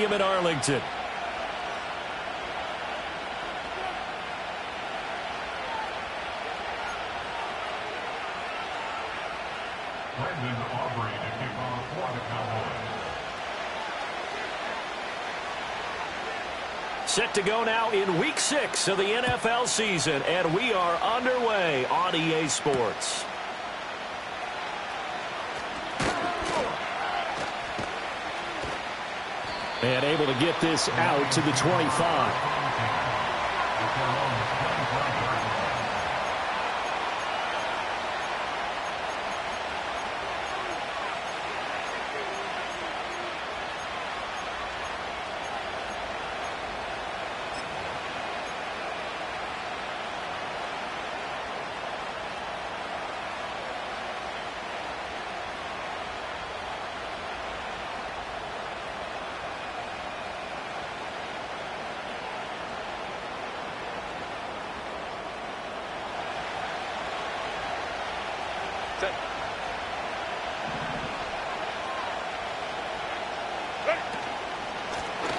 Stadium in Arlington. Set to go now in Week 6 of the NFL season, and we are underway on EA Sports. And able to get this out to the 25.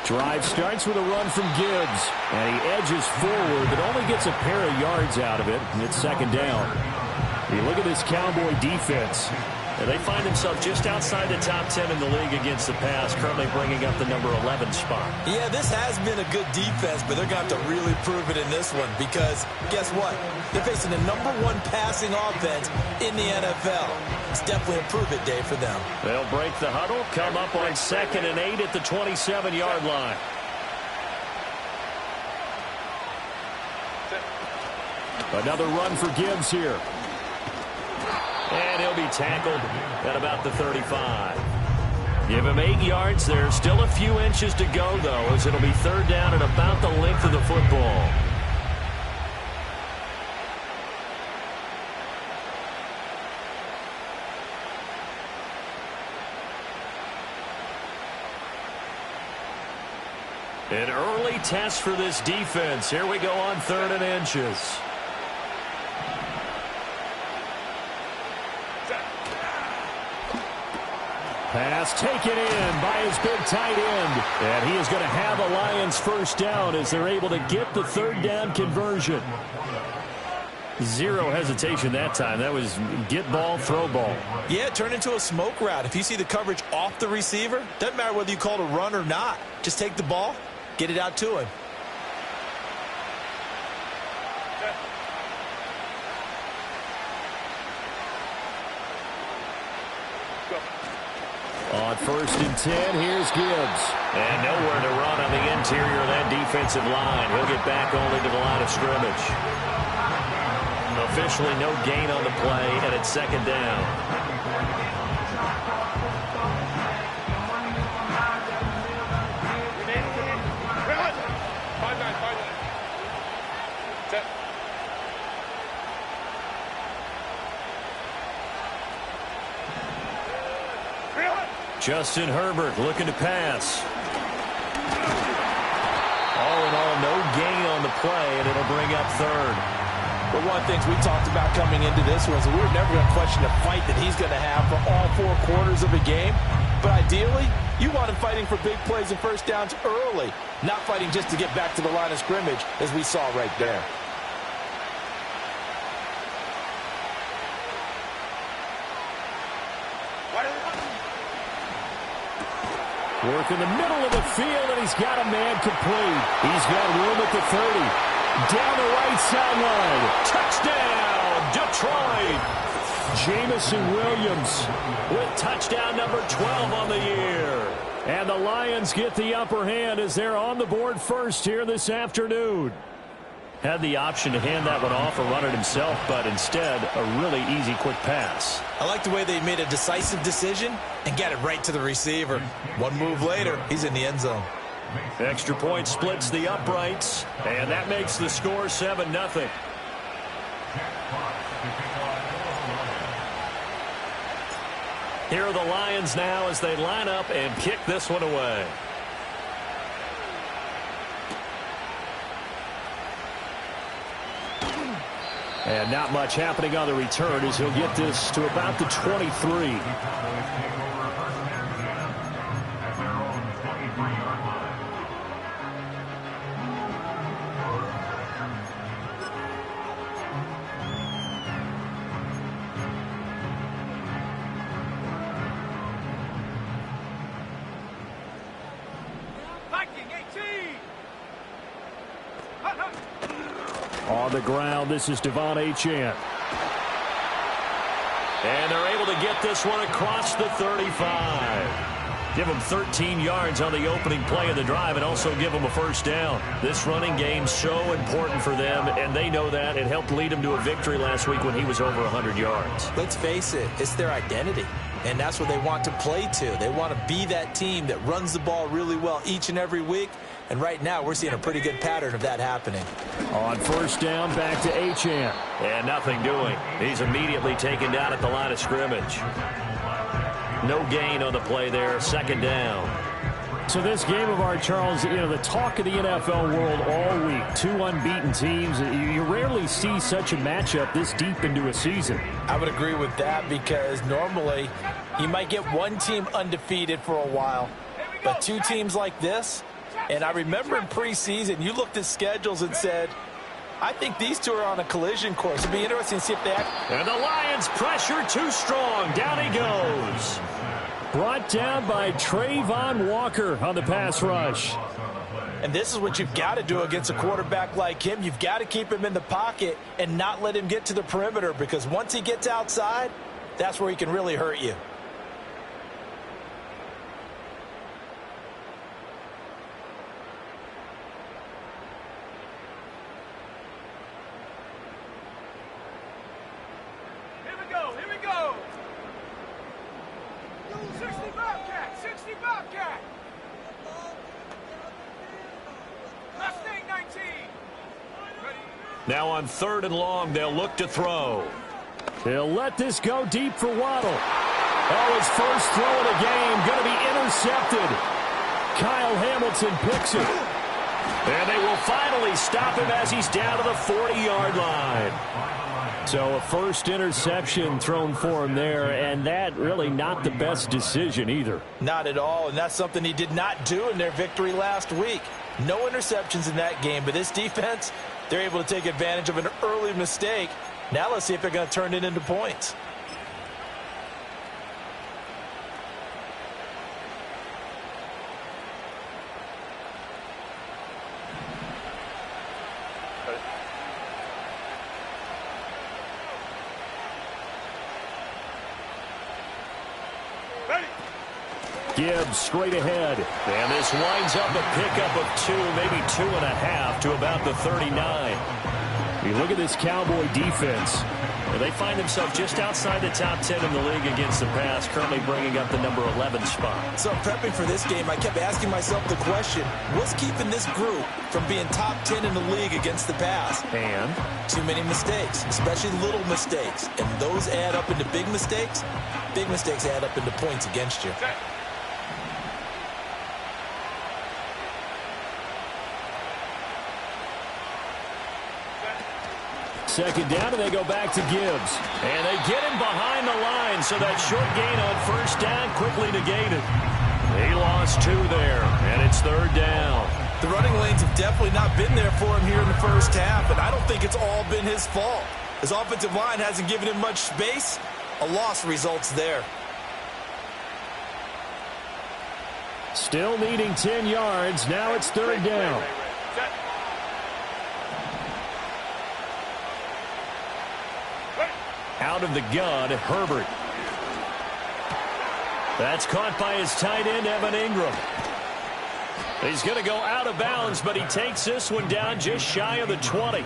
Drive starts with a run from Gibbs, and he edges forward, but only gets a pair of yards out of it, and it's second down. You look at this Cowboy defense. They find themselves just outside the top 10 in the league against the pass, currently bringing up the number 11 spot. Yeah, this has been a good defense, but they're going to have to really prove it in this one because guess what? They're facing the number 1 passing offense in the NFL. It's definitely a prove-it day for them. They'll break the huddle, come up on 2nd and 8 at the 27-yard line. Another run for Gibbs here. And he'll be tackled at about the 35. Give him 8 yards. There's still a few inches to go, though, as it'll be 3rd down at about the length of the football. An early test for this defense. Here we go on 3rd and inches. Pass taken in by his big tight end. And he is going to have a Lions first down as they're able to get the 3rd down conversion. Zero hesitation that time. That was get ball, throw ball. Yeah, it turned into a smoke route. If you see the coverage off the receiver, doesn't matter whether you call it a run or not. Just take the ball, get it out to him. On 1st and 10, here's Gibbs. And nowhere to run on the interior of that defensive line. He'll get back only to the line of scrimmage. Officially no gain on the play, and it's 2nd down. Justin Herbert looking to pass. All in all, no gain on the play, and it'll bring up 3rd. But one of the things we talked about coming into this was we were never going to question the fight that he's going to have for all 4 quarters of a game. But ideally, you want him fighting for big plays and first downs early, not fighting just to get back to the line of scrimmage, as we saw right there. Work in the middle of the field, and he's got a man complete. He's got room at the 30. Down the right sideline. Touchdown, Detroit. Jamison Williams with touchdown number 12 on the year. And the Lions get the upper hand as they're on the board first here this afternoon. Had the option to hand that one off or run it himself, but instead a really easy quick pass. I like the way they made a decisive decision and got it right to the receiver. One move later, he's in the end zone. Extra point splits the uprights, and that makes the score 7-0. Here are the Lions now as they line up and kick this one away. And not much happening on the return as he'll get this to about the 23. On the ground, this is Devon Achane. And they're able to get this one across the 35. Give them 13 yards on the opening play of the drive and also give them a first down. This running game so important for them, and they know that. It helped lead them to a victory last week when he was over 100 yards. Let's face it, it's their identity, and that's what they want to play to. They want to be that team that runs the ball really well each and every week, and right now we're seeing a pretty good pattern of that happening. On first down, back to Achane. And nothing doing. He's immediately taken down at the line of scrimmage. No gain on the play there, second down. So this game of ours, Charles, the talk of the NFL world all week. Two unbeaten teams. You rarely see such a matchup this deep into a season. I would agree with that because normally you might get one team undefeated for a while, but two teams like this, and I remember in preseason you looked at schedules and said, I think these two are on a collision course. It'll be interesting to see if they act. And the Lions pressure too strong. Down he goes. Brought down by Trayvon Walker on the pass rush. And this is what you've got to do against a quarterback like him. You've got to keep him in the pocket and not let him get to the perimeter, because once he gets outside, that's where he can really hurt you. Now on third and long, they'll look to throw. They'll let this go deep for Waddle. Oh, his first throw of the game going to be intercepted. Kyle Hamilton picks it. And they will finally stop him as he's down to the 40-yard line. So a first interception thrown for him there, and that really not the best decision either. Not at all, and that's something he did not do in their victory last week. No interceptions in that game, but this defense, they're able to take advantage of an early mistake. Now let's see if they're going to turn it into points. Gibbs straight ahead. And this winds up a pickup of 2, maybe 2.5 to about the 39. You look at this Cowboy defense. They find themselves just outside the top 10 in the league against the pass, currently bringing up the number 11 spot. So prepping for this game, I kept asking myself the question, what's keeping this group from being top 10 in the league against the pass? And? Too many mistakes, especially little mistakes. And those add up into big mistakes. Big mistakes add up into points against you. Second down, and they go back to Gibbs. And they get him behind the line, so that short gain on first down quickly negated. He lost 2 there, and it's third down. The running lanes have definitely not been there for him here in the first half, and I don't think it's all been his fault. His offensive line hasn't given him much space. A loss results there. Still needing 10 yards. Now it's third down. Out of the gun, Herbert. That's caught by his tight end, Evan Ingram. He's going to go out of bounds, but he takes this one down just shy of the 20.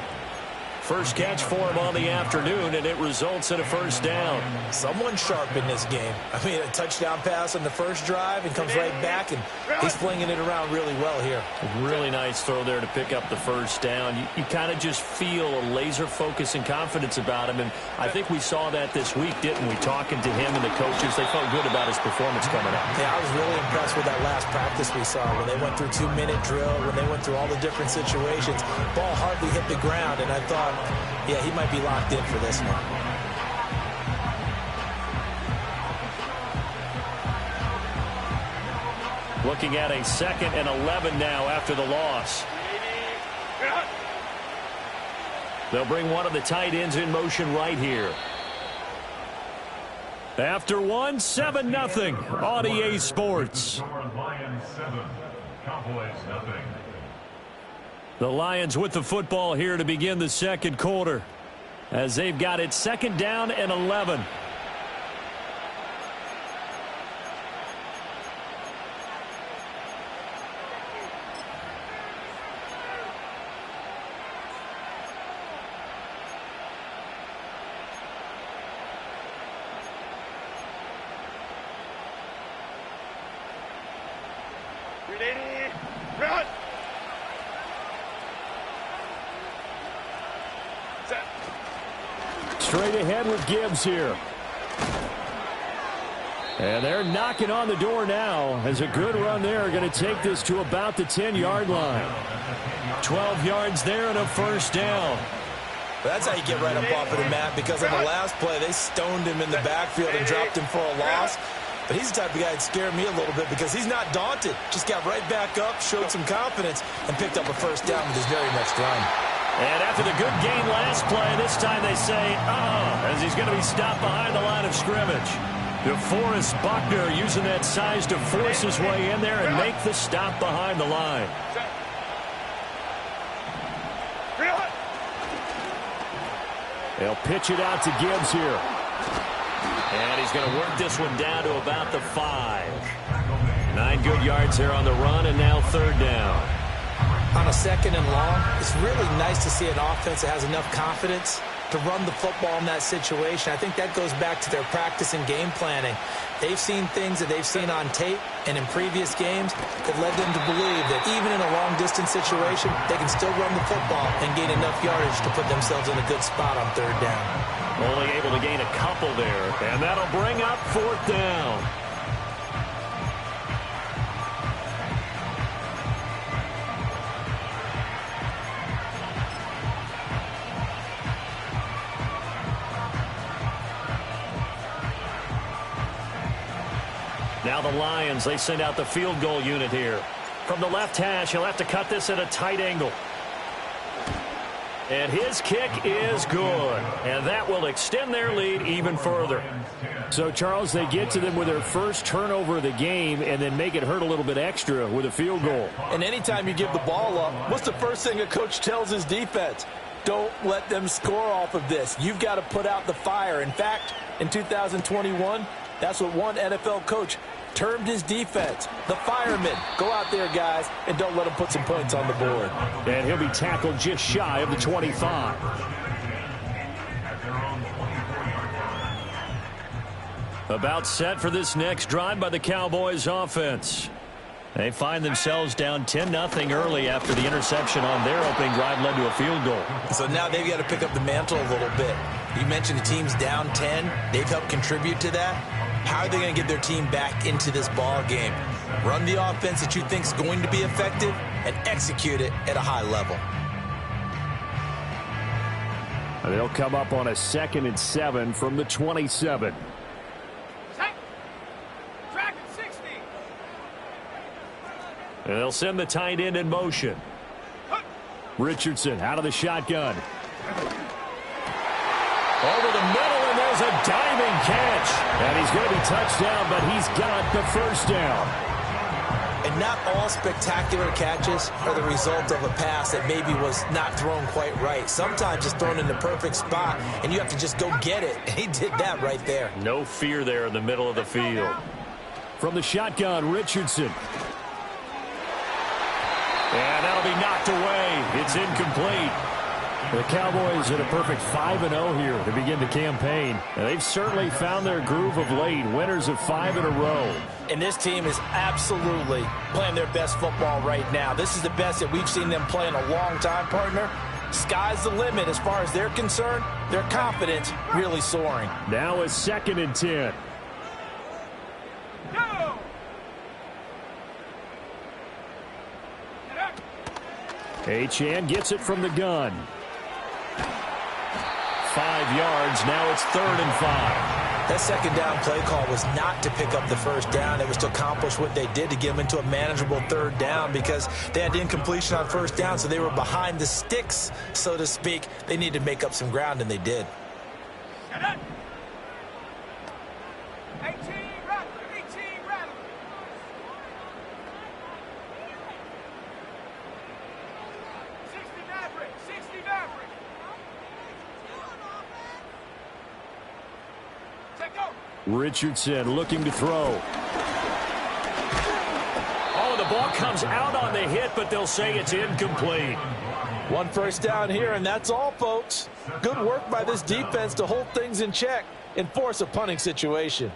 First catch for him on the afternoon, and it results in a first down. Someone sharp in this game. I mean, a touchdown pass on the first drive and comes right back, and he's flinging it around really well here. A really nice throw there to pick up the first down. You kind of just feel a laser focus and confidence about him, and I think we saw that this week, didn't we? Talking to him and the coaches, they felt good about his performance coming up. Yeah, I was really impressed with that last practice we saw when they went through 2-minute drill, when they went through all the different situations. Ball hardly hit the ground, and I thought, yeah, he might be locked in for this one. Looking at a 2nd and 11 now after the loss. They'll bring one of the tight ends in motion right here. After 1, 7-0 on EA Sports. Lions 7, Cowboys 0. The Lions with the football here to begin the second quarter, as they've got it 2nd down and 11. Ready, run! Set. Straight ahead with Gibbs here. And they're knocking on the door now as a good run there. Going to take this to about the 10-yard line. 12 yards there and a 1st down. That's how you get right up off of the mat, because on the last play, they stoned him in the backfield and dropped him for a loss. But he's the type of guy that scared me a little bit because he's not daunted. Just got right back up, showed some confidence, and picked up a 1st down with his very next run. And after the good gain last play, this time they say, as he's going to be stopped behind the line of scrimmage. DeForest Buckner using that size to force his way in there and make the stop behind the line. They'll pitch it out to Gibbs here. And he's going to work this one down to about the 5. 9 good yards there on the run, and now 3rd down. On a 2nd and long, it's really nice to see an offense that has enough confidence to run the football in that situation. I think that goes back to their practice and game planning. They've seen things that they've seen on tape and in previous games that led them to believe that even in a long-distance situation, they can still run the football and gain enough yardage to put themselves in a good spot on 3rd down. Only able to gain a couple there, and that'll bring up 4th down. Now the Lions, they send out the field goal unit here. From the left hash, he'll have to cut this at a tight angle. And his kick is good. And that will extend their lead even further. So, Charles, they get to them with their first turnover of the game and then make it hurt a little bit extra with a field goal. And anytime you give the ball up, what's the first thing a coach tells his defense? Don't let them score off of this. You've got to put out the fire. In fact, in 2021, that's what one NFL coach termed his defense, the firemen. Go out there, guys, and don't let them put some points on the board. And he'll be tackled just shy of the 25. About set for this next drive by the Cowboys offense. They find themselves down 10-0 early after the interception on their opening drive led to a field goal. So now they've got to pick up the mantle a little bit. You mentioned the team's down 10. They've helped contribute to that. How are they going to get their team back into this ball game? Run the offense that you think is going to be effective and execute it at a high level. They'll come up on a 2nd and 7 from the 27. And they'll send the tight end in motion. Richardson out of the shotgun. Over the middle, and there's a diving catch. And he's going to be touched down, but he's got the 1st down. And not all spectacular catches are the result of a pass that maybe was not thrown quite right. Sometimes it's thrown in the perfect spot, and you have to just go get it. And he did that right there. No fear there in the middle of the field. From the shotgun, Richardson. And that'll be knocked away. It's incomplete. The Cowboys at a perfect 5-0 here to begin the campaign. And they've certainly found their groove of late. Winners of 5 in a row. And this team is absolutely playing their best football right now. This is the best that we've seen them play in a long time, partner. Sky's the limit as far as they're concerned. Their confidence really soaring. Now a 2nd and 10. Achane gets it from the gun. 5 yards. Now it's 3rd and 5. That 2nd down play call was not to pick up the 1st down. It was to accomplish what they did to get them into a manageable 3rd down because they had incompletion on 1st down, so they were behind the sticks, so to speak. They needed to make up some ground, and they did. Richardson looking to throw. Oh, the ball comes out on the hit, but they'll say it's incomplete. One first down here, and that's all, folks. Good work by this defense to hold things in check and force a punting situation.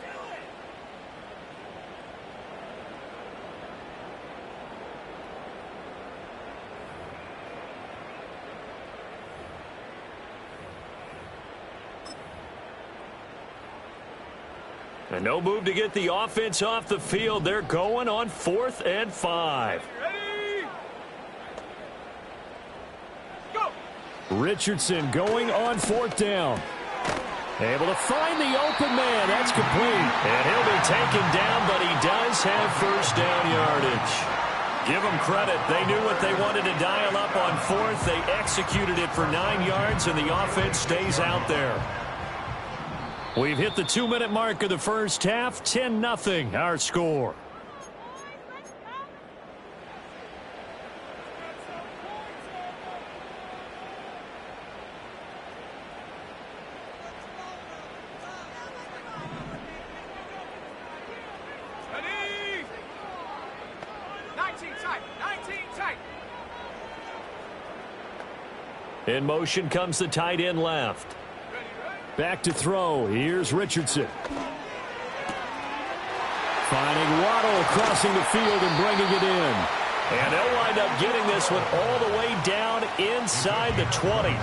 And no move to get the offense off the field. They're going on 4th and 5. Ready? Go! Richardson going on 4th down. Able to find the open man. That's complete. And he'll be taken down, but he does have first down yardage. Give them credit. They knew what they wanted to dial up on 4th. They executed it for 9 yards, and the offense stays out there. We've hit the 2-minute mark of the first half. 10-0 our score. Ready? 19 tight. 19 tight. In motion comes the tight end left. Back to throw. Here's Richardson. Finding Waddle crossing the field and bringing it in. And they'll wind up getting this one all the way down inside the 20.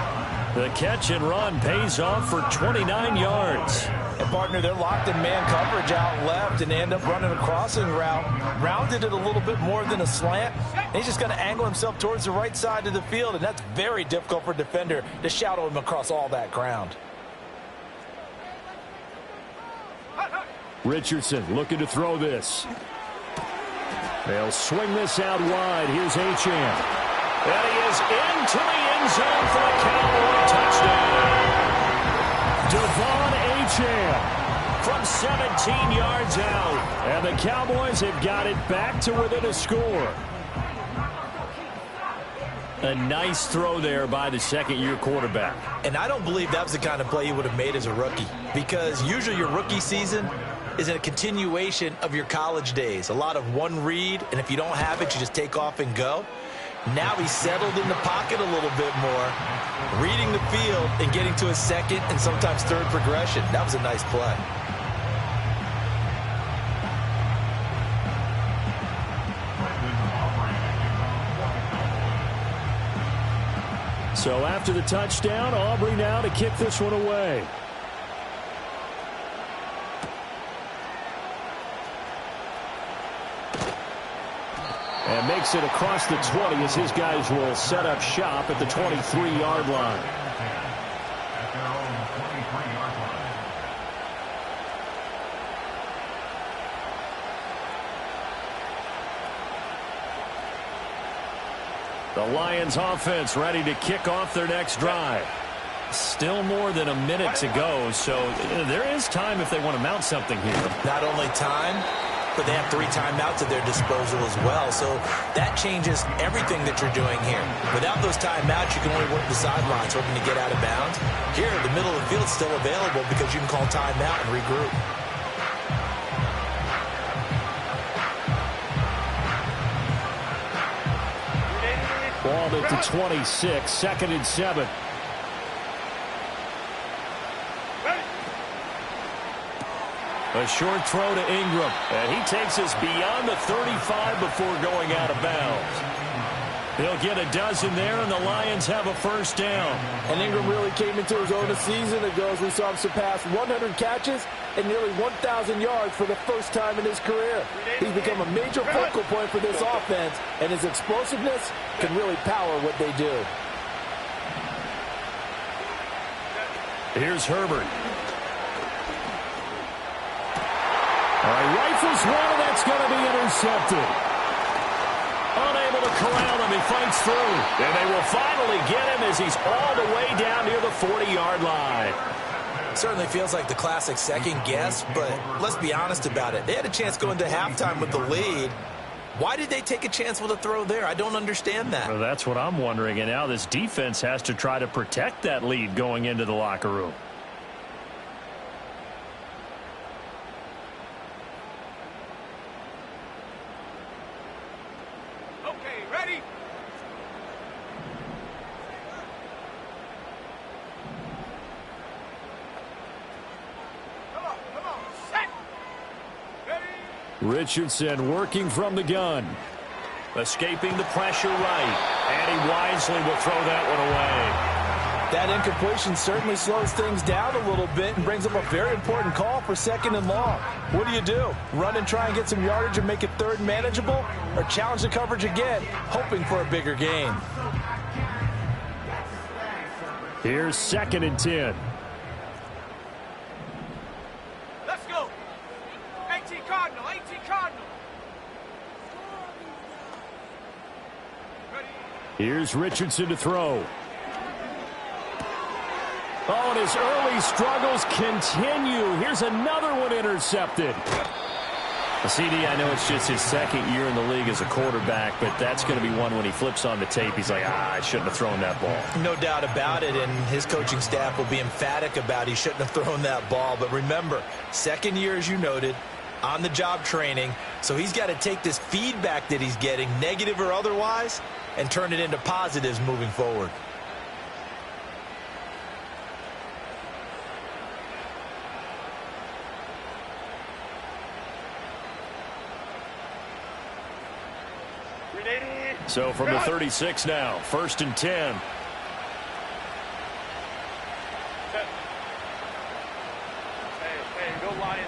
The catch and run pays off for 29 yards. And, partner, they're locked in man coverage out left, and they end up running a crossing route. Rounded it a little bit more than a slant. And he's just going to angle himself towards the right side of the field, and that's very difficult for a defender to shadow him across all that ground. Richardson looking to throw this. They'll swing this out wide. Here's Achane. And he is into the end zone for a Cowboy touchdown. Devon Achane from 17 yards out. And the Cowboys have got it back to within a score. A nice throw there by the second-year quarterback. And I don't believe that was the kind of play he would have made as a rookie, because usually your rookie season is a continuation of your college days. A lot of one read, and if you don't have it, you just take off and go. Now he's settled in the pocket a little bit more, reading the field and getting to his second and sometimes third progression. That was a nice play. So after the touchdown, Aubrey now to kick this one away. And makes it across the 20 as his guys will set up shop at the 23-yard line. The Lions offense ready to kick off their next drive. Still more than a minute to go, so there is time if they want to mount something here. Not only time, but they have 3 timeouts at their disposal as well. So that changes everything that you're doing here. Without those timeouts, you can only work the sidelines, hoping to get out of bounds. Here, the middle of the field is still available because you can call timeout and regroup. Ball at the 26, 2nd and 7. A short throw to Ingram, and he takes us beyond the 35 before going out of bounds. He'll get a dozen there, and the Lions have a first down. And Ingram really came into his own a season ago as we saw him surpass 100 catches and nearly 1,000 yards for the first time in his career. He's become a major focal point for this offense, and his explosiveness can really power what they do. Here's Herbert. All right, rifles one, and that's going to be intercepted. Unable to corral him, he fights through. And they will finally get him as he's all the way down near the 40-yard line. Certainly feels like the classic second guess, but let's be honest about it. They had a chance going to halftime with the lead. Why did they take a chance with a throw there? I don't understand that. Well, that's what I'm wondering, and now this defense has to try to protect that lead going into the locker room. Richardson working from the gun. Escaping the pressure right. And he wisely will throw that one away. That incompletion certainly slows things down a little bit and brings up a very important call for 2nd and long. What do? Run and try and get some yardage and make it 3rd manageable? Or challenge the coverage again, hoping for a bigger gain? Here's 2nd and 10. Let's go. 18 Cardinal, 18 Cardinal. Ready? Here's Richardson to throw. Oh, and his early struggles continue. Here's another one intercepted. CD, I know it's just his 2nd year in the league as a quarterback, but that's going to be one when he flips on the tape. He's like, I shouldn't have thrown that ball. No doubt about it, and his coaching staff will be emphatic about he shouldn't have thrown that ball. But remember, 2nd year, as you noted, on-the-job training, so he's got to take this feedback that he's getting, negative or otherwise, and turn it into positives moving forward. So from the 36 now, 1st and 10. Hey, go Lion.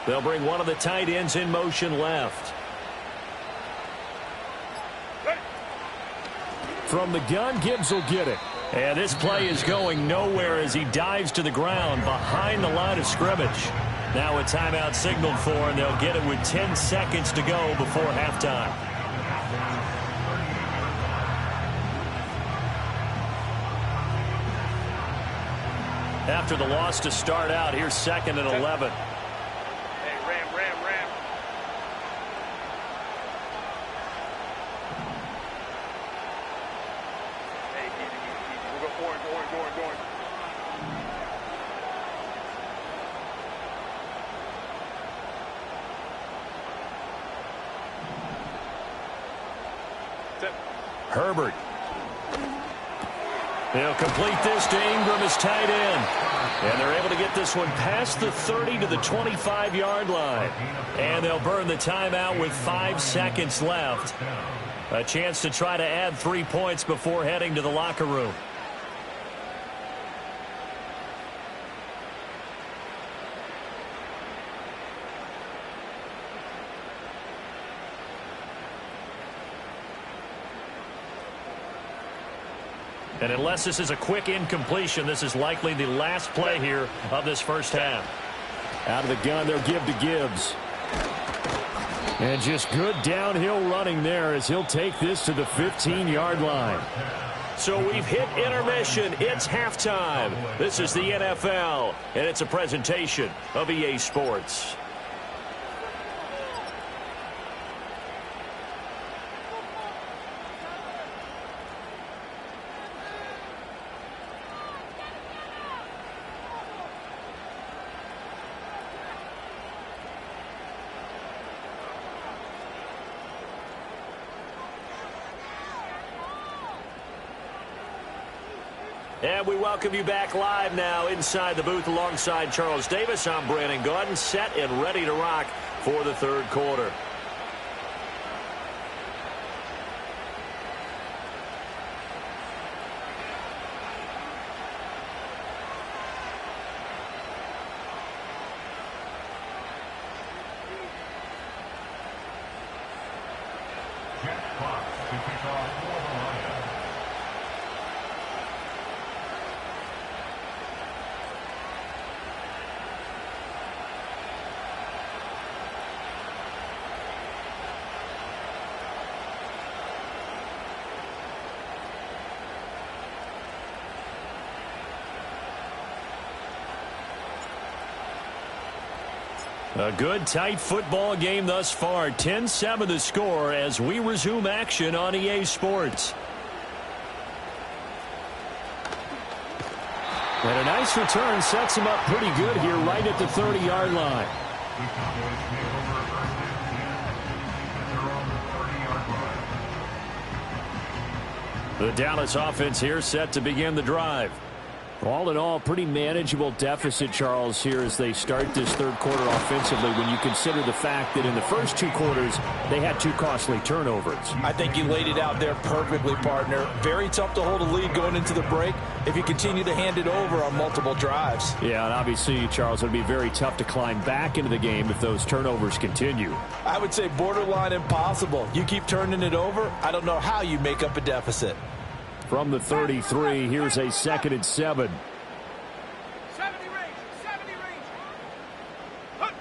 They'll bring one of the tight ends in motion left. From the gun, Gibbs will get it. And this play is going nowhere as he dives to the ground behind the line of scrimmage. Now a timeout signaled for, and they'll get it with 10 seconds to go before halftime. After the loss to start out, here's 2nd and 11. Hey, Ram. Hey, easy. We'll go orange. Herbert. They'll complete this to Ingram as tight end. And they're able to get this one past the 30 to the 25-yard line. And they'll burn the timeout with 5 seconds left. A chance to try to add 3 points before heading to the locker room. And unless this is a quick incompletion, this is likely the last play here of this first half. Out of the gun, they'll give to Gibbs. And just good downhill running there as he'll take this to the 15-yard line. So we've hit intermission. It's halftime. This is the NFL, and it's a presentation of EA Sports. And we welcome you back live now inside the booth alongside Charles Davis. I'm Brandon Gaudin, set and ready to rock for the 3rd quarter. A good, tight football game thus far. 10-7 the score as we resume action on EA Sports. And a nice return sets him up pretty good here right at the 30-yard line. The Dallas offense here set to begin the drive. All in all, pretty manageable deficit, Charles, here as they start this third quarter offensively when you consider the fact that in the first two quarters, they had two costly turnovers. I think you laid it out there perfectly, partner. Very tough to hold a lead going into the break if you continue to hand it over on multiple drives. Yeah, and obviously, Charles, it would be very tough to climb back into the game if those turnovers continue. I would say borderline impossible. You keep turning it over, I don't know how you make up a deficit. From the 33, here's a 2nd and 7. 70 range, 70 range.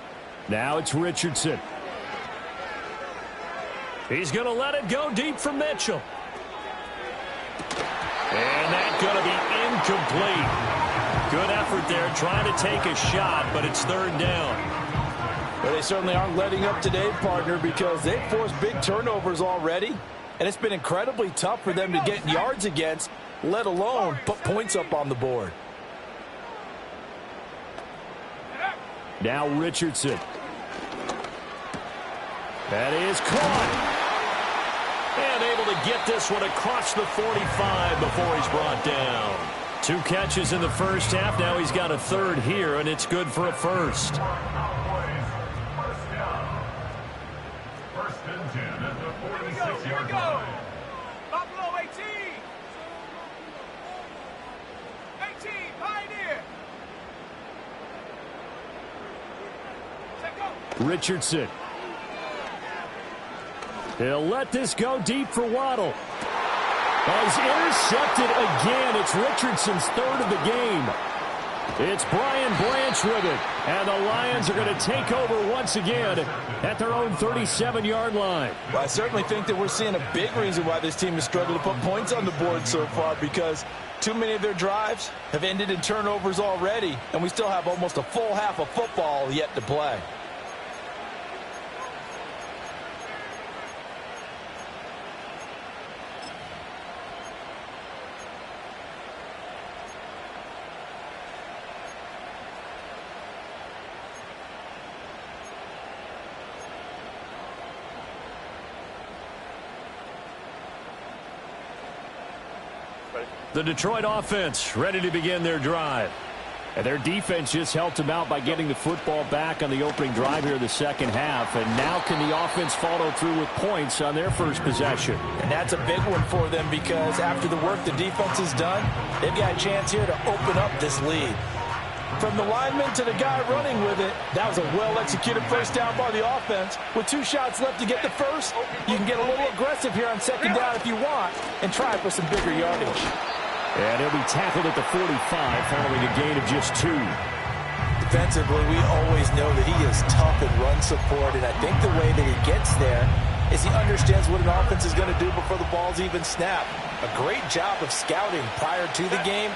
Now it's Richardson. He's going to let it go deep for Mitchell. And that's going to be incomplete. Good effort there trying to take a shot, but it's 3rd down. Well, they certainly aren't letting up today, partner, because they've forced big turnovers already. And it's been incredibly tough for them to get yards against, let alone put points up on the board. Now Richardson. That is caught. And able to get this one across the 45 before he's brought down. 2 catches in the first half. Now he's got a 3rd here, and it's good for a 1st. Here we go. Buffalo 18. 18, Pioneer. Set go. Richardson. He'll let this go deep for Waddle. As intercepted again, it's Richardson's 3rd of the game. It's Brian Branch with it. And the Lions are going to take over once again at their own 37-yard line. Well, I certainly think that we're seeing a big reason why this team has struggled to put points on the board so far, because too many of their drives have ended in turnovers already, and we still have almost a full half of football yet to play. The Detroit offense ready to begin their drive. And their defense just helped them out by getting the football back on the opening drive here in the second half. And now can the offense follow through with points on their first possession? And that's a big one for them, because after the work the defense has done, they've got a chance here to open up this lead. From the lineman to the guy running with it, that was a well-executed first down by the offense. With 2 shots left to get the first, you can get a little aggressive here on second down if you want and try for some bigger yardage. And he'll be tackled at the 45 following a gain of just 2. Defensively, we always know that he is tough in run support, and I think the way that he gets there is he understands what an offense is going to do before the ball's even snapped. A great job of scouting prior to the game,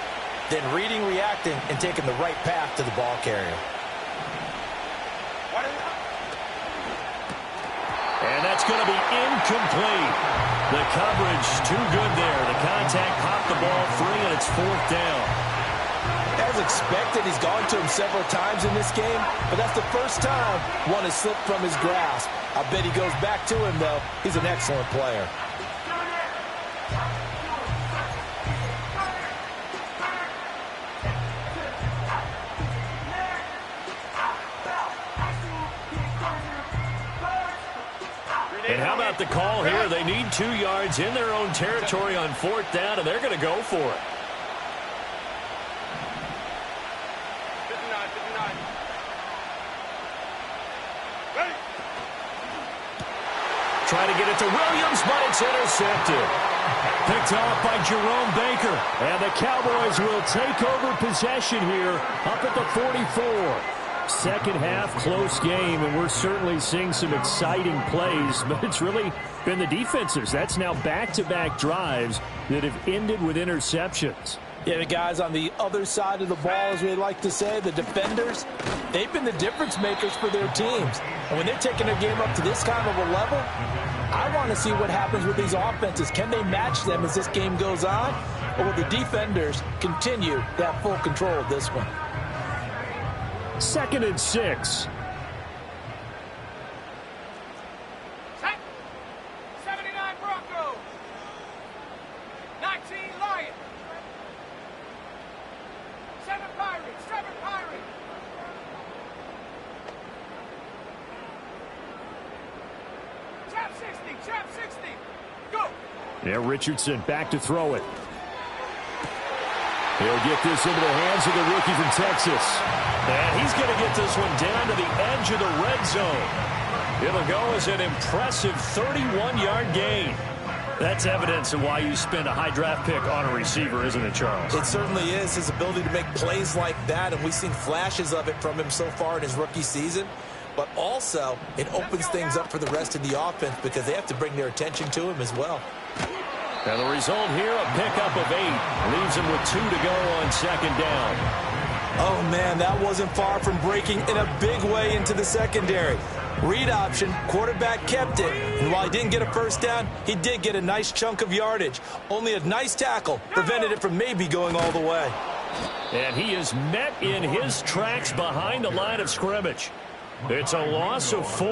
then reading, reacting, and taking the right path to the ball carrier. And that's going to be incomplete. The coverage too good there. The contact popped the ball free, and it's 4th down. As expected, he's gone to him several times in this game, but that's the first time one has slipped from his grasp. I bet he goes back to him, though. He's an excellent player. And how about the call here? They need 2 yards in their own territory on 4th down, and they're going to go for it. 59, 59. Ready. Try to get it to Williams, but it's intercepted. Picked off by Jerome Baker. And the Cowboys will take over possession here up at the 44. Second half, close game, and we're certainly seeing some exciting plays, but it's really been the defenses. That's now back-to-back drives that have ended with interceptions. Yeah, the guys on the other side of the ball, as we like to say, the defenders, they've been the difference makers for their teams. And when they're taking their game up to this kind of a level, I want to see what happens with these offenses. Can they match them as this game goes on? Or will the defenders continue to have full control of this one? 2nd and 6. Set. 79 Broncos. 19 Lions. Trap 60. Trap 60. Go. Yeah, Richardson back to throw it. He'll get this into the hands of the rookie from Texas. And he's going to get this one down to the edge of the red zone. It'll go as an impressive 31-yard gain. That's evidence of why you spend a high draft pick on a receiver, isn't it, Charles? It certainly is. His ability to make plays like that, and we've seen flashes of it from him so far in his rookie season. But also, it opens things up for the rest of the offense because they have to bring their attention to him as well. And the result here, a pickup of 8. Leaves him with 2 to go on second down. Oh, man, that wasn't far from breaking in a big way into the secondary. Read option, quarterback kept it. And while he didn't get a first down, he did get a nice chunk of yardage. Only a nice tackle prevented it from maybe going all the way. And he is met in his tracks behind the line of scrimmage. It's a loss of 4.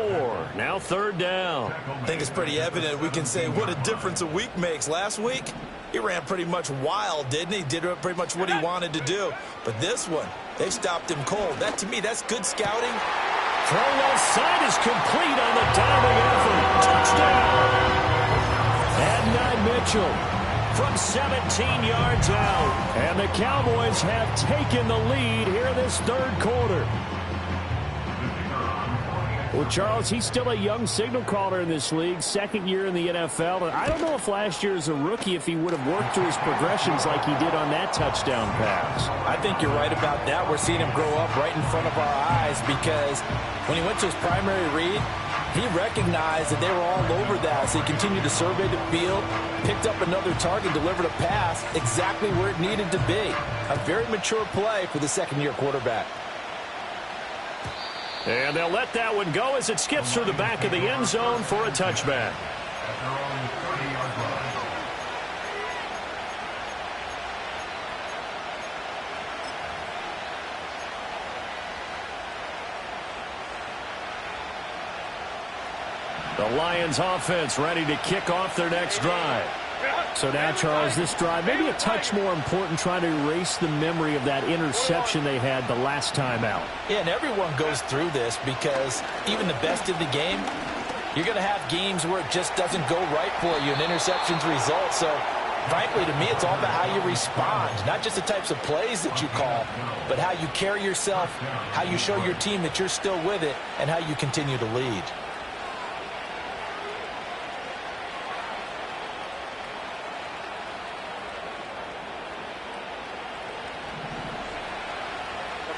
Now third down. I think it's pretty evident we can say what a difference a week makes. Last week, he ran pretty much wild, didn't he? Did pretty much what he wanted to do. But this one, they stopped him cold. That, to me, that's good scouting. Throw left side is complete on the diving effort. Touchdown. Adnan Mitchell from 17 yards out. And the Cowboys have taken the lead here in this third quarter. Well, Charles, he's still a young signal caller in this league, second year in the NFL. And I don't know if last year as a rookie, if he would have worked through his progressions like he did on that touchdown pass. I think you're right about that. We're seeing him grow up right in front of our eyes because when he went to his primary read, he recognized that they were all over that. So he continued to survey the field, picked up another target, delivered a pass exactly where it needed to be. A very mature play for the second-year quarterback. And they'll let that one go as it skips through the back of the end zone for a touchback. The Lions offense ready to kick off their next drive. So now, Charles, this drive maybe a touch more important, trying to erase the memory of that interception they had the last time out. Yeah, and everyone goes through this because even the best of the game, you're going to have games where it just doesn't go right for you, and interceptions result. So, frankly, to me, it's all about how you respond, not just the types of plays that you call, but how you carry yourself, how you show your team that you're still with it, and how you continue to lead.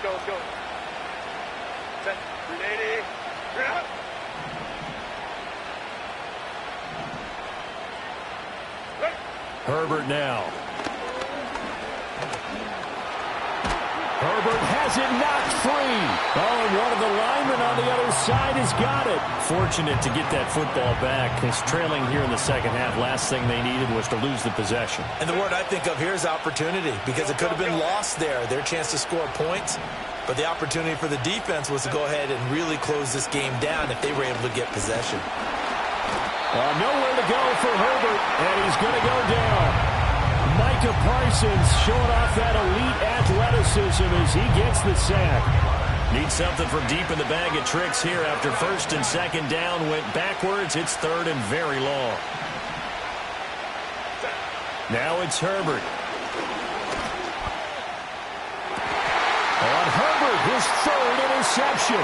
Let's go. Set. 380. Straight up. Ready. Herbert now. Herbert has it knocked free. Oh, and one of the linemen on the other side has got it. Fortunate to get that football back. It's trailing here in the second half. Last thing they needed was to lose the possession. And the word I think of here is opportunity, because it could have been lost there. Their chance to score points. But the opportunity for the defense was to go ahead and really close this game down if they were able to get possession. Nowhere to go for Herbert, and he's going to go down. Micah Parsons showing off that elite athleticism as he gets the sack. Needs something from deep in the bag of tricks here after first and second down went backwards. It's third and very long. Now it's Herbert. On Herbert, his third interception.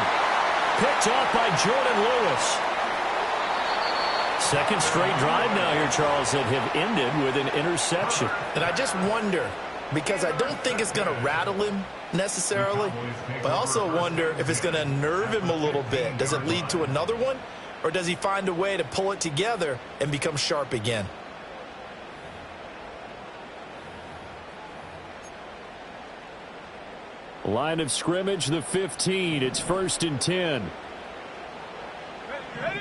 Picked off by Jordan Lewis. Second straight drive now here, Charles, that have ended with an interception. And I just wonder, because I don't think it's going to rattle him necessarily, but I also wonder if it's going to nerve him a little bit. Does it lead to another one, or does he find a way to pull it together and become sharp again? Line of scrimmage, the 15. It's first and 10. Ready.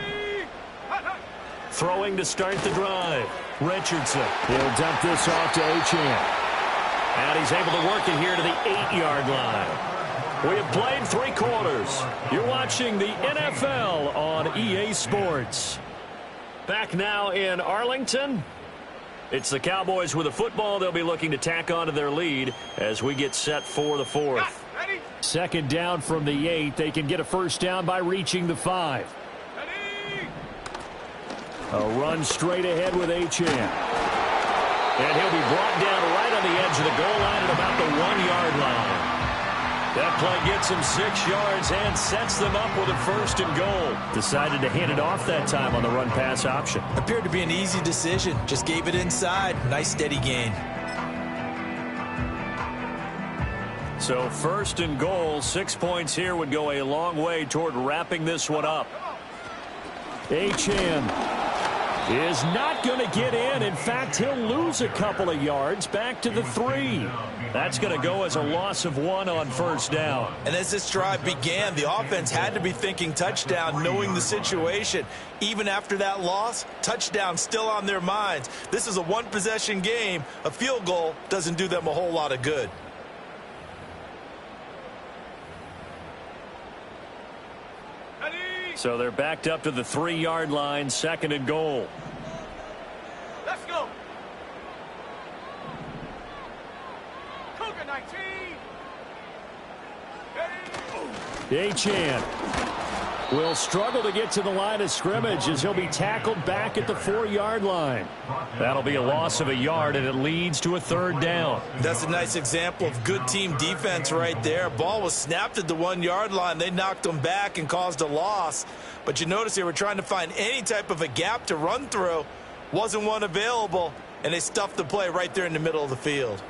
Throwing to start the drive. Richardson. He'll dump this off to Achane. And he's able to work it here to the 8-yard line. We have played 3 quarters. You're watching the NFL on EA Sports. Back now in Arlington. It's the Cowboys with a football. They'll be looking to tack onto their lead as we get set for the 4th. Ready. Second down from the 8. They can get a first down by reaching the 5. Ready. A run straight ahead with Achane. And he'll be brought down right on the edge of the goal line at about the 1-yard line. That play gets him 6 yards and sets them up with a 1st and goal. Decided to hand it off that time on the run-pass option. Appeared to be an easy decision. Just gave it inside. Nice steady gain. So 1st and goal, 6 points here would go a long way toward wrapping this one up. Achane is not going to get in. In fact, he'll lose a couple of yards back to the 3. That's going to go as a loss of 1 on 1st down. And as this drive began, the offense had to be thinking touchdown, knowing the situation. Even after that loss, touchdown still on their minds. This is a one-possession game. A field goal doesn't do them a whole lot of good. So they're backed up to the 3-yard line, 2nd and goal. Let's go. Cougar 19. Achane will struggle to get to the line of scrimmage as he'll be tackled back at the 4-yard line. That'll be a loss of a yard, and it leads to a 3rd down. That's a nice example of good team defense right there. Ball was snapped at the 1-yard line. They knocked them back and caused a loss. But you notice they were trying to find any type of a gap to run through. Wasn't one available, and they stuffed the play right there in the middle of the field.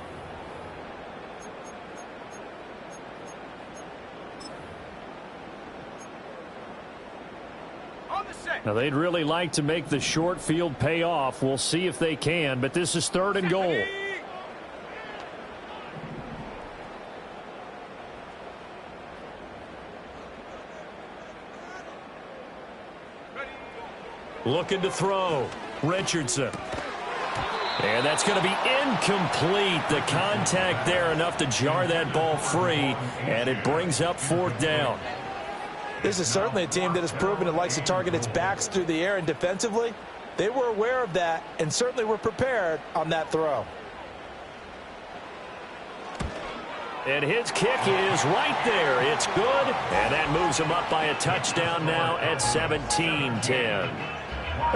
Now, they'd really like to make the short field pay off. We'll see if they can, but this is 3rd and goal. Looking to throw. Richardson. And that's going to be incomplete. The contact there enough to jar that ball free, and it brings up 4th down. This is certainly a team that has proven it likes to target its backs through the air, and defensively, they were aware of that and certainly were prepared on that throw. And his kick is right there. It's good, and that moves him up by a touchdown now at 17-10.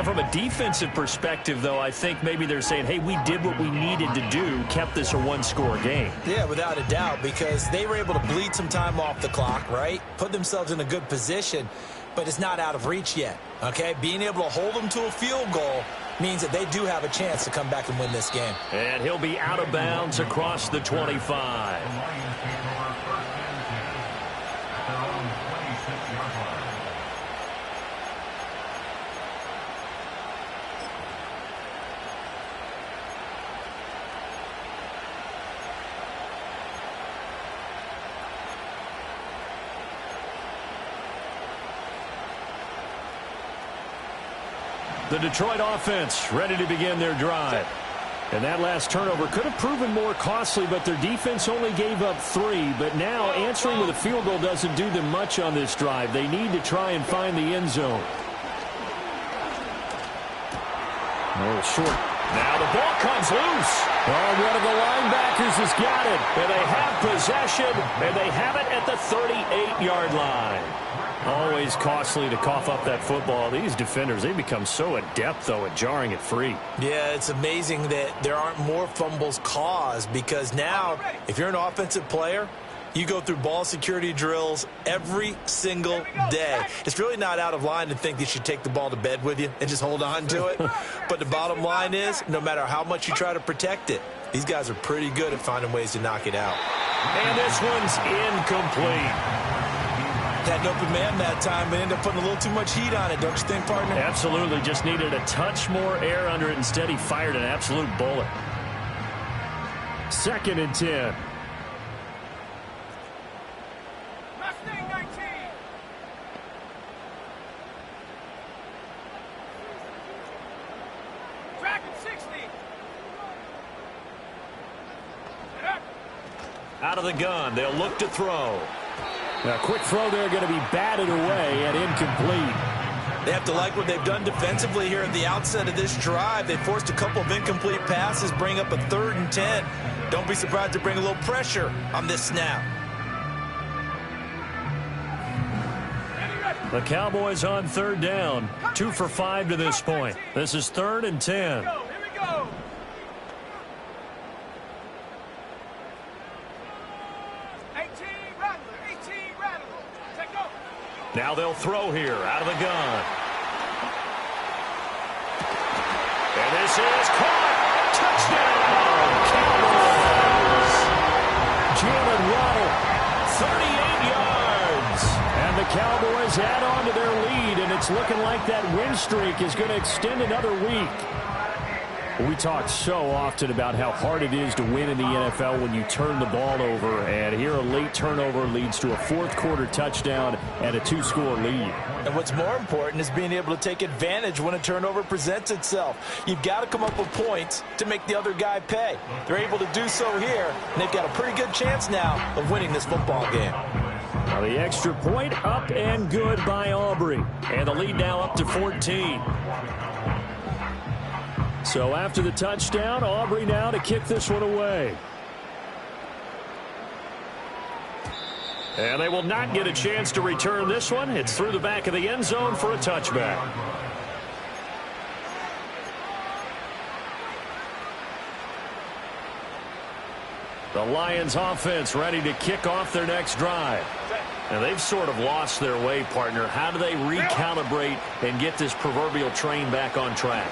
From a defensive perspective, though, I think maybe they're saying, hey, we did what we needed to do, kept this a 1-score game. Yeah, without a doubt, because they were able to bleed some time off the clock, right? Put themselves in a good position, but it's not out of reach yet, okay? Being able to hold them to a field goal means that they do have a chance to come back and win this game. And he'll be out of bounds across the 25. The Detroit offense ready to begin their drive. And that last turnover could have proven more costly, but their defense only gave up 3. But now answering with a field goal doesn't do them much on this drive. They need to try and find the end zone. Oh, short. Now the ball comes loose. Oh, one of the linebackers has got it. And they have possession, and they have it at the 38-yard line. Always costly to cough up that football. These defenders, they become so adept, though, at jarring it free. Yeah, it's amazing that there aren't more fumbles caused, because now, if you're an offensive player, you go through ball security drills every single day. It's really not out of line to think you should take the ball to bed with you and just hold on to it. But the bottom line is, no matter how much you try to protect it, these guys are pretty good at finding ways to knock it out. And this one's incomplete. Had an open man that time, but ended up putting a little too much heat on it, don't you think, partner? Absolutely. Just needed a touch more air under it. Instead, he fired an absolute bullet. 2nd and 10. Mustang 19. Dragon 60. Out of the gun. They'll look to throw. A quick throw there going to be batted away and incomplete. They have to like what they've done defensively here at the outset of this drive. They forced a couple of incomplete passes, bring up a 3rd and 10. Don't be surprised to bring a little pressure on this snap. Ready, ready. The Cowboys on third down. 2 for 5 to this point. This is 3rd and 10. Here we go. Now they'll throw here out of the gun. And this is caught. Touchdown, Cowboys. Jalen Waddle, 38 yards. And the Cowboys add on to their lead, and it's looking like that win streak is going to extend another week. We talk so often about how hard it is to win in the NFL when you turn the ball over, and here a late turnover leads to a fourth-quarter touchdown and a 2-score lead. And what's more important is being able to take advantage when a turnover presents itself. You've got to come up with points to make the other guy pay. They're able to do so here, and they've got a pretty good chance now of winning this football game. Now the extra point up and good by Aubrey, and the lead now up to 14. So after the touchdown, Aubrey now to kick this one away. And they will not get a chance to return this one. It's through the back of the end zone for a touchback. The Lions offense ready to kick off their next drive. And they've sort of lost their way, partner. How do they recalibrate and get this proverbial train back on track?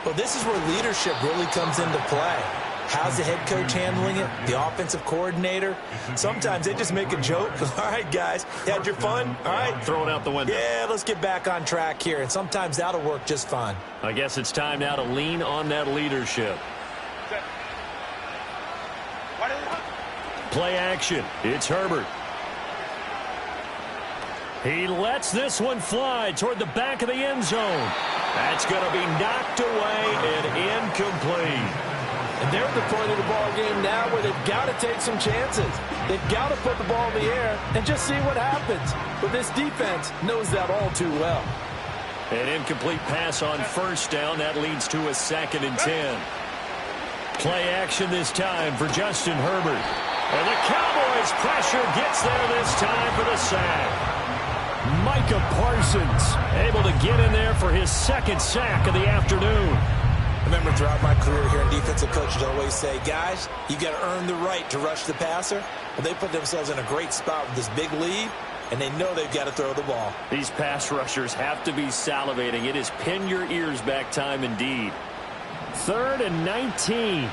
Well, this is where leadership really comes into play. How's the head coach handling it? The offensive coordinator? Sometimes they just make a joke. All right, guys, had your fun? All right. Throw it out the window. Yeah, let's get back on track here. And sometimes that'll work just fine. I guess it's time now to lean on that leadership. Play action. It's Herbert. He lets this one fly toward the back of the end zone. That's going to be knocked away and incomplete. And they're at the point of the ball game now where they've got to take some chances. They've got to put the ball in the air and just see what happens. But this defense knows that all too well. An incomplete pass on first down. That leads to a 2nd and 10. Play action this time for Justin Herbert. And the Cowboys pressure gets there this time for the sack. Micah Parsons able to get in there for his 2nd sack of the afternoon. I remember throughout my career here, defensive coaches always say, guys, you got to earn the right to rush the passer. Well, they put themselves in a great spot with this big lead, and they know they've got to throw the ball. These pass rushers have to be salivating. It is pin your ears back time indeed. 3rd and 19.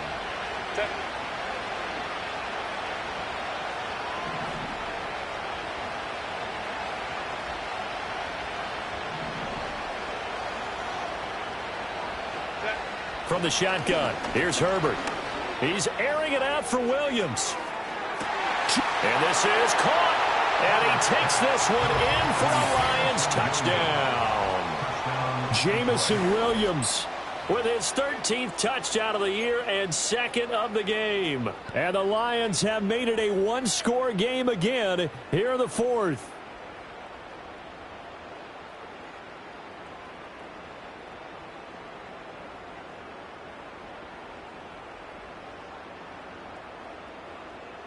From the shotgun, here's Herbert. He's airing it out for Williams. And this is caught. And he takes this one in for a Lions touchdown. Jamison Williams with his 13th touchdown of the year and 2nd of the game. And the Lions have made it a 1-score game again here in the 4th.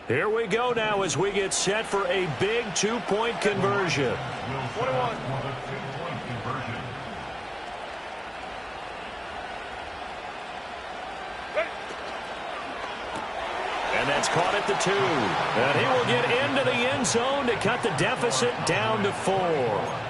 Here we go now as we get set for a big 2-point conversion. 21. And that's caught at the 2. And he will get into the end zone to cut the deficit down to 4.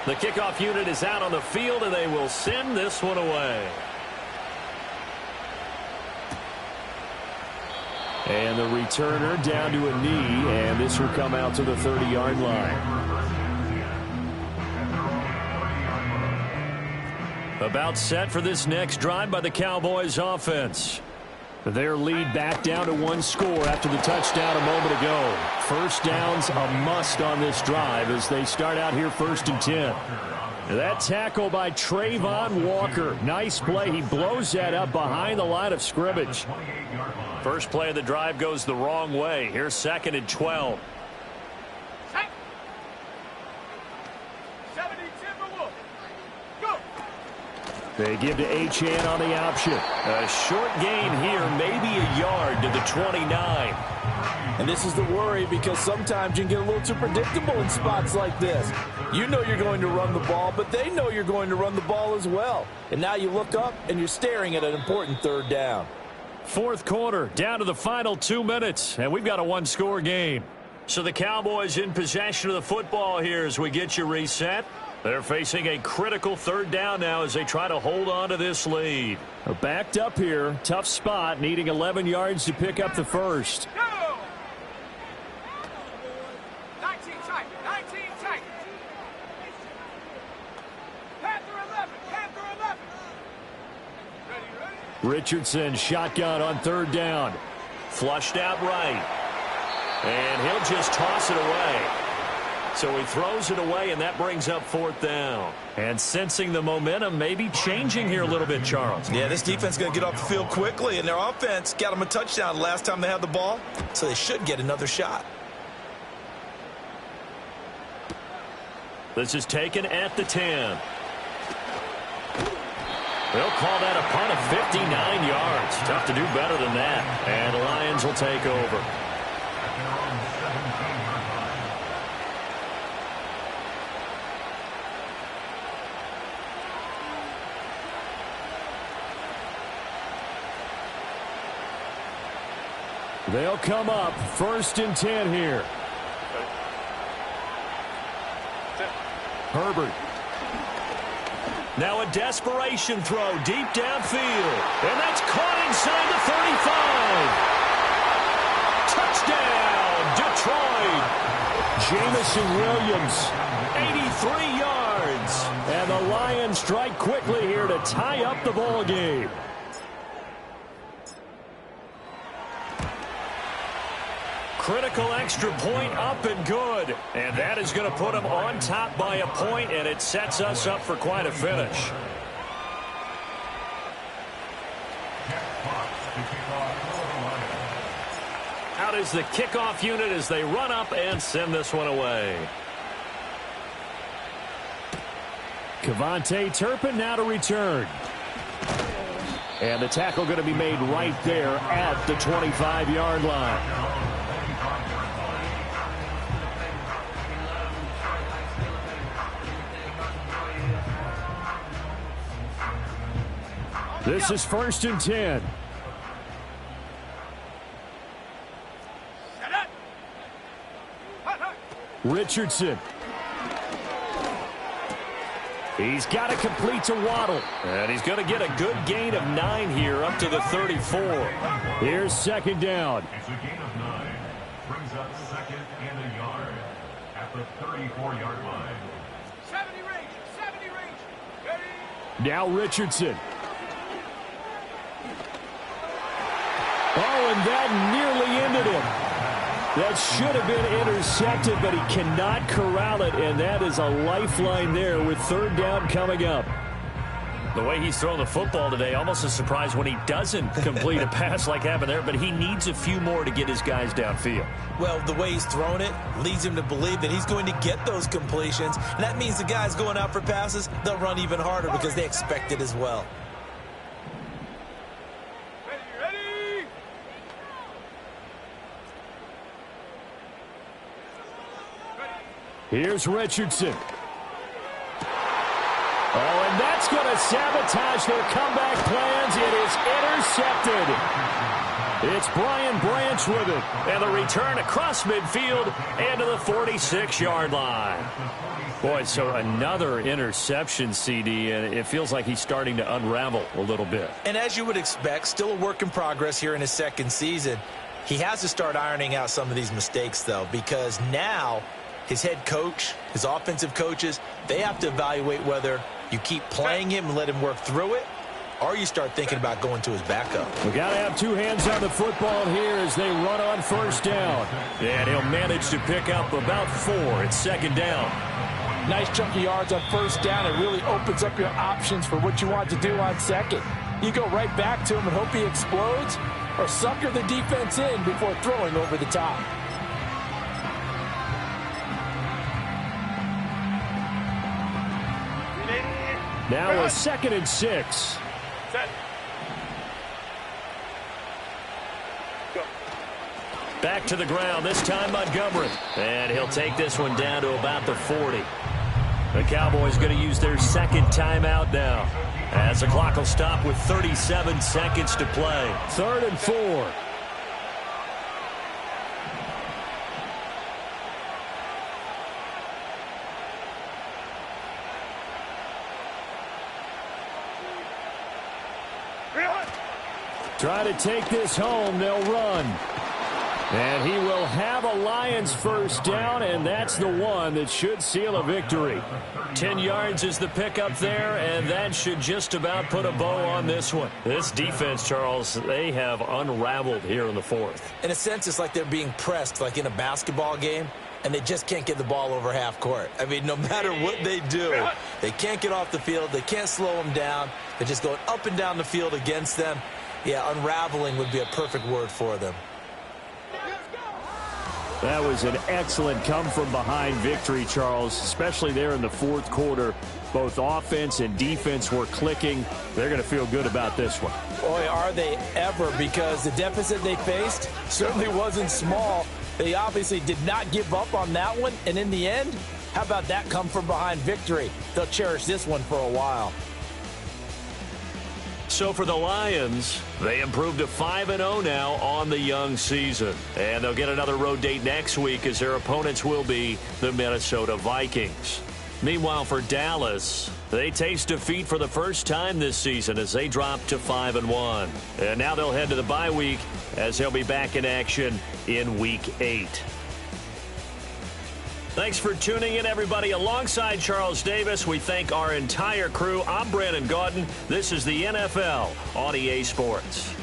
The kickoff unit is out on the field, and they will send this one away. And the returner down to a knee, and this will come out to the 30-yard line. About set for this next drive by the Cowboys offense. Their lead back down to 1 score after the touchdown a moment ago. First down's a must on this drive as they start out here 1st and 10. That tackle by Trayvon Walker. Nice play. He blows that up behind the line of scrimmage. First play of the drive goes the wrong way. Here's 2nd and 12. Set. 70 Timberwolves. Go. They give to Achane on the option. A short gain here, maybe a yard to the 29. And this is the worry because sometimes you can get a little too predictable in spots like this. You know you're going to run the ball, but they know you're going to run the ball as well. And now you look up and you're staring at an important 3rd down. 4th quarter, down to the final 2 minutes, and we've got a one-score game. So the Cowboys in possession of the football here as we get you reset. They're facing a critical 3rd down now as they try to hold on to this lead. They're backed up here. Tough spot, needing 11 yards to pick up the first. Go. 19 tight. 19 tight. Panther 11. Panther 11. Ready, ready. Richardson shotgun on 3rd down. Flushed out right. And he'll just toss it away. So he throws it away, and that brings up 4th down. And sensing the momentum maybe changing here a little bit, Charles. Yeah, this defense is going to get off the field quickly, and their offense got them a touchdown last time they had the ball, so they should get another shot. This is taken at the 10. They'll call that a punt of 59 yards. Tough to do better than that. And the Lions will take over. They'll come up 1st and 10 here. Herbert. Now a desperation throw deep downfield. And that's caught inside the 35. Touchdown, Detroit. Jamison Williams. 83 yards. And the Lions strike quickly here to tie up the ball game. Critical extra point up and good. And that is going to put them on top by a point, and it sets us up for quite a finish. Out is the kickoff unit as they run up and send this one away. Kevontae Turpin now to return. And the tackle going to be made right there at the 25-yard line. This is 1st and 10. Set up. Hut, hut. Richardson. He's got to complete to Waddle. And he's going to get a good gain of 9 here up to the 34. Here's 2nd down. It's a gain of 9. Brings up 2nd and a yard at the 34-yard line. 70 range. 70 range. Ready. Now Richardson. Oh, and that nearly ended him. That should have been intercepted, but he cannot corral it, and that is a lifeline there with 3rd down coming up. The way he's thrown the football today, almost a surprise when he doesn't complete a pass like happened there, but he needs a few more to get his guys downfield. Well, the way he's thrown it leads him to believe that he's going to get those completions, and that means the guys going out for passes, they'll run even harder because they expect it as well. Here's Richardson. Oh, and that's going to sabotage their comeback plans. It is intercepted. It's Brian Branch with it. And the return across midfield and to the 46-yard line. Boy, so another interception, CD, and it feels like he's starting to unravel a little bit. And as you would expect, still a work in progress here in his 2nd season. He has to start ironing out some of these mistakes, though, because now his head coach, his offensive coaches, they have to evaluate whether you keep playing him and let him work through it, or you start thinking about going to his backup. We got to have 2 hands on the football here as they run on 1st down. And he'll manage to pick up about 4 at 2nd down. Nice chunk of yards on first down. It really opens up your options for what you want to do on second. You go right back to him and hope he explodes, or sucker the defense in before throwing over the top. Now a 2nd and 6. Set. Back to the ground, this time Montgomery. And he'll take this one down to about the 40. The Cowboys going to use their 2nd timeout now, as the clock will stop with 37 seconds to play. 3rd and 4. Try to take this home. They'll run. And he will have a Lions first down, and that's the one that should seal a victory. 10 yards is the pickup there, and that should just about put a bow on this one. This defense, Charles, they have unraveled here in the 4th. In a sense, it's like they're being pressed like in a basketball game, and they just can't get the ball over half court. I mean, no matter what they do, they can't get off the field. They can't slow them down. They're just going up and down the field against them. Yeah, unraveling would be a perfect word for them. That was an excellent come-from-behind victory, Charles, especially there in the 4th quarter. Both offense and defense were clicking. They're going to feel good about this one. Boy, are they ever, because the deficit they faced certainly wasn't small. They obviously did not give up on that one, and in the end, how about that come-from-behind victory? They'll cherish this one for a while. So for the Lions, they improved to 5-0 now on the young season. And they'll get another road date next week, as their opponents will be the Minnesota Vikings. Meanwhile, for Dallas, they taste defeat for the first time this season as they drop to 5-1. And now they'll head to the bye week, as they'll be back in action in Week 8. Thanks for tuning in, everybody. Alongside Charles Davis, we thank our entire crew. I'm Brandon Gaudin. This is the NFL on EA Sports.